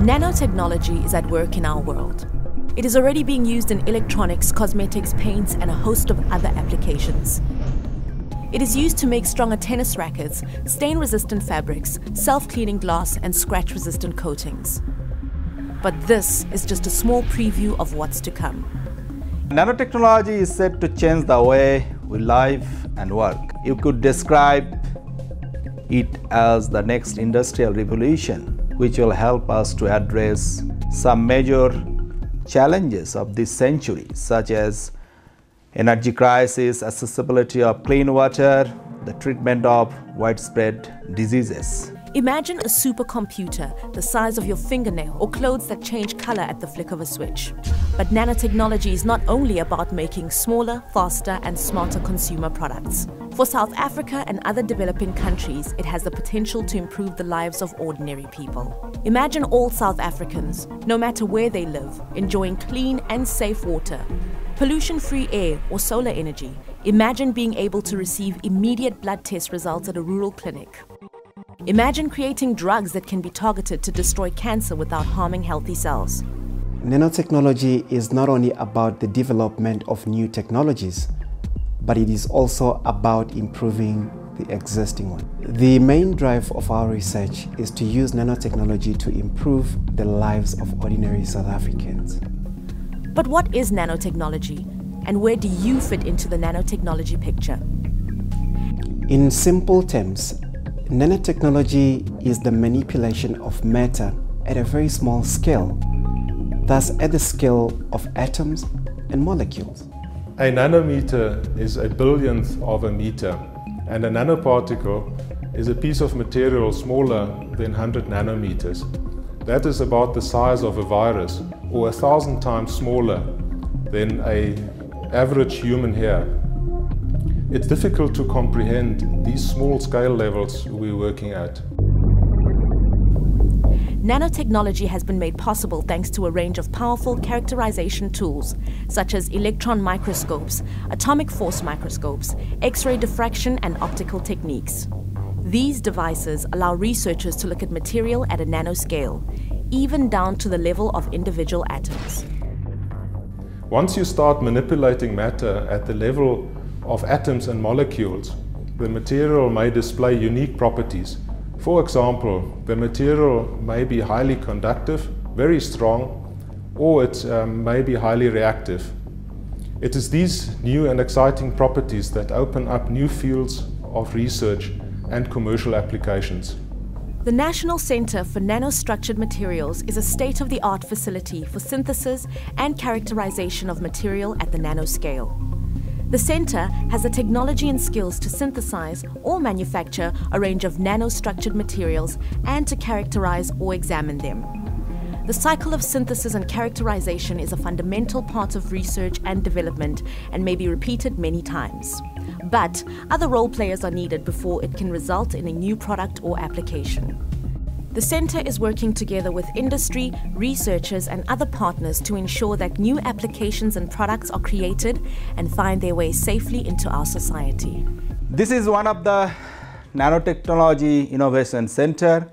Nanotechnology is at work in our world. It is already being used in electronics, cosmetics, paints, and a host of other applications. It is used to make stronger tennis rackets, stain-resistant fabrics, self-cleaning glass, and scratch-resistant coatings. But this is just a small preview of what's to come. Nanotechnology is set to change the way we live and work. You could describe it as the next industrial revolution, which will help us to address some major challenges of this century, such as energy crisis, accessibility of clean water, the treatment of widespread diseases. Imagine a supercomputer the size of your fingernail or clothes that change color at the flick of a switch. But nanotechnology is not only about making smaller, faster, and smarter consumer products. For South Africa and other developing countries, it has the potential to improve the lives of ordinary people. Imagine all South Africans, no matter where they live, enjoying clean and safe water, pollution-free air or solar energy. Imagine being able to receive immediate blood test results at a rural clinic. Imagine creating drugs that can be targeted to destroy cancer without harming healthy cells. Nanotechnology is not only about the development of new technologies, but it is also about improving the existing one. The main drive of our research is to use nanotechnology to improve the lives of ordinary South Africans. But what is nanotechnology, and where do you fit into the nanotechnology picture? In simple terms, nanotechnology is the manipulation of matter at a very small scale, thus at the scale of atoms and molecules. A nanometer is a billionth of a meter, and a nanoparticle is a piece of material smaller than 100 nanometers. That is about the size of a virus, or 1,000 times smaller than an average human hair. It's difficult to comprehend these small scale levels we're working at. Nanotechnology has been made possible thanks to a range of powerful characterization tools, such as electron microscopes, atomic force microscopes, X-ray diffraction, and optical techniques. These devices allow researchers to look at material at a nanoscale, even down to the level of individual atoms. Once you start manipulating matter at the level of atoms and molecules, the material may display unique properties. For example, the material may be highly conductive, very strong, or it may be highly reactive. It is these new and exciting properties that open up new fields of research and commercial applications. The National Center for Nanostructured Materials is a state-of-the-art facility for synthesis and characterization of material at the nanoscale. The center has the technology and skills to synthesize or manufacture a range of nanostructured materials and to characterize or examine them. The cycle of synthesis and characterization is a fundamental part of research and development and may be repeated many times. But other role players are needed before it can result in a new product or application. The center is working together with industry, researchers, and other partners to ensure that new applications and products are created and find their way safely into our society. This is one of the Nanotechnology Innovation Center,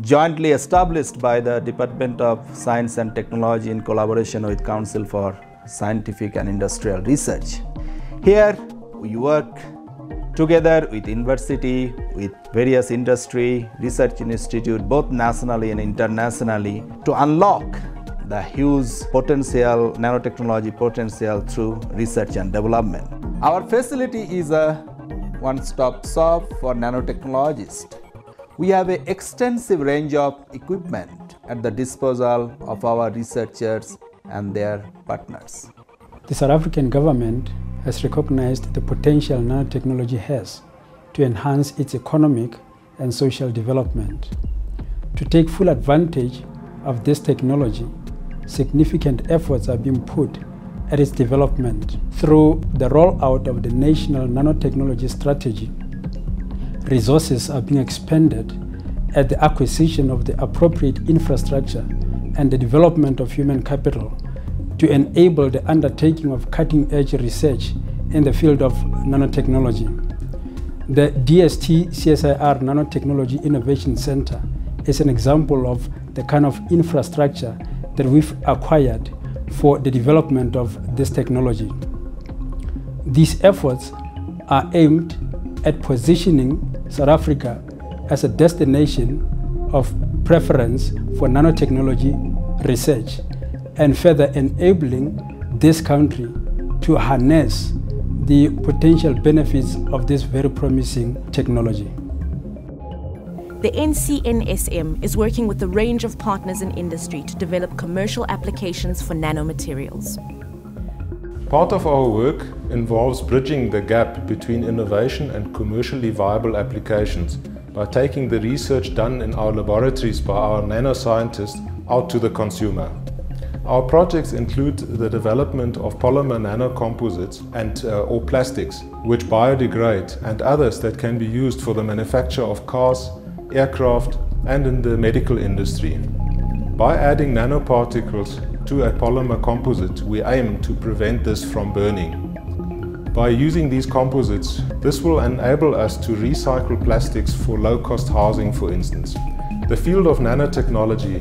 jointly established by the Department of Science and Technology in collaboration with Council for Scientific and Industrial Research. Here we work together with university, with various industry, research institute, both nationally and internationally, to unlock the huge potential, nanotechnology potential through research and development. Our facility is a one-stop shop for nanotechnologists. We have an extensive range of equipment at the disposal of our researchers and their partners. The South African government has recognized the potential nanotechnology has to enhance its economic and social development. To take full advantage of this technology, significant efforts are being put at its development through the rollout of the National Nanotechnology Strategy. Resources are being expended at the acquisition of the appropriate infrastructure and the development of human capital to enable the undertaking of cutting-edge research in the field of nanotechnology. The DST CSIR Nanotechnology Innovation Center is an example of the kind of infrastructure that we've acquired for the development of this technology. These efforts are aimed at positioning South Africa as a destination of preference for nanotechnology research and further enabling this country to harness the potential benefits of this very promising technology. The NCNSM is working with a range of partners in industry to develop commercial applications for nanomaterials. Part of our work involves bridging the gap between innovation and commercially viable applications by taking the research done in our laboratories by our nanoscientists out to the consumer. Our projects include the development of polymer nanocomposites and or plastics which biodegrade, and others that can be used for the manufacture of cars, aircraft and in the medical industry. By adding nanoparticles to a polymer composite, we aim to prevent this from burning. By using these composites, this will enable us to recycle plastics for low-cost housing, for instance. The field of nanotechnology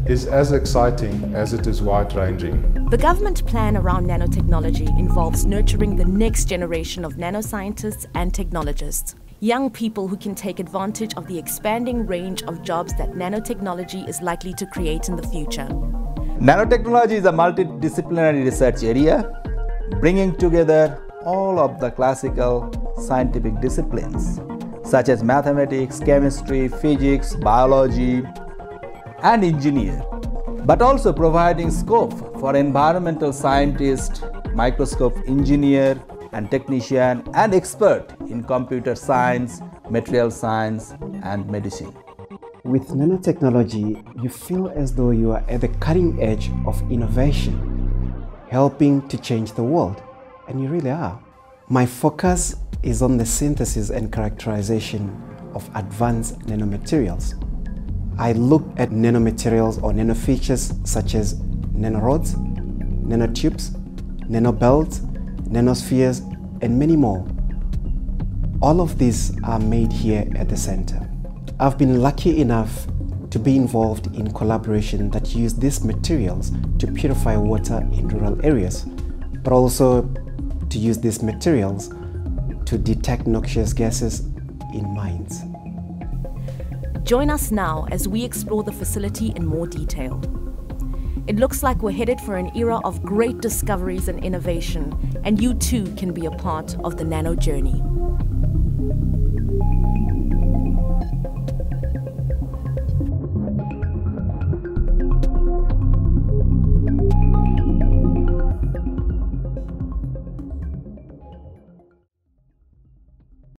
is as exciting as it is wide-ranging. The government plan around nanotechnology involves nurturing the next generation of nanoscientists and technologists. Young people who can take advantage of the expanding range of jobs that nanotechnology is likely to create in the future. Nanotechnology is a multidisciplinary research area, bringing together all of the classical scientific disciplines, such as mathematics, chemistry, physics, biology, and engineering, but also providing scope for environmental scientist, microscope engineer, and technician, and expert in computer science, material science, and medicine. With nanotechnology, you feel as though you are at the cutting edge of innovation, helping to change the world, and you really are. My focus is on the synthesis and characterization of advanced nanomaterials. I look at nanomaterials or nanofeatures such as nanorods, nanotubes, nanobelts, nanospheres, and many more. All of these are made here at the center. I've been lucky enough to be involved in collaboration that use these materials to purify water in rural areas, but also to use these materials to detect noxious gases in mines. Join us now as we explore the facility in more detail. It looks like we're headed for an era of great discoveries and innovation, and you too can be a part of the nano journey.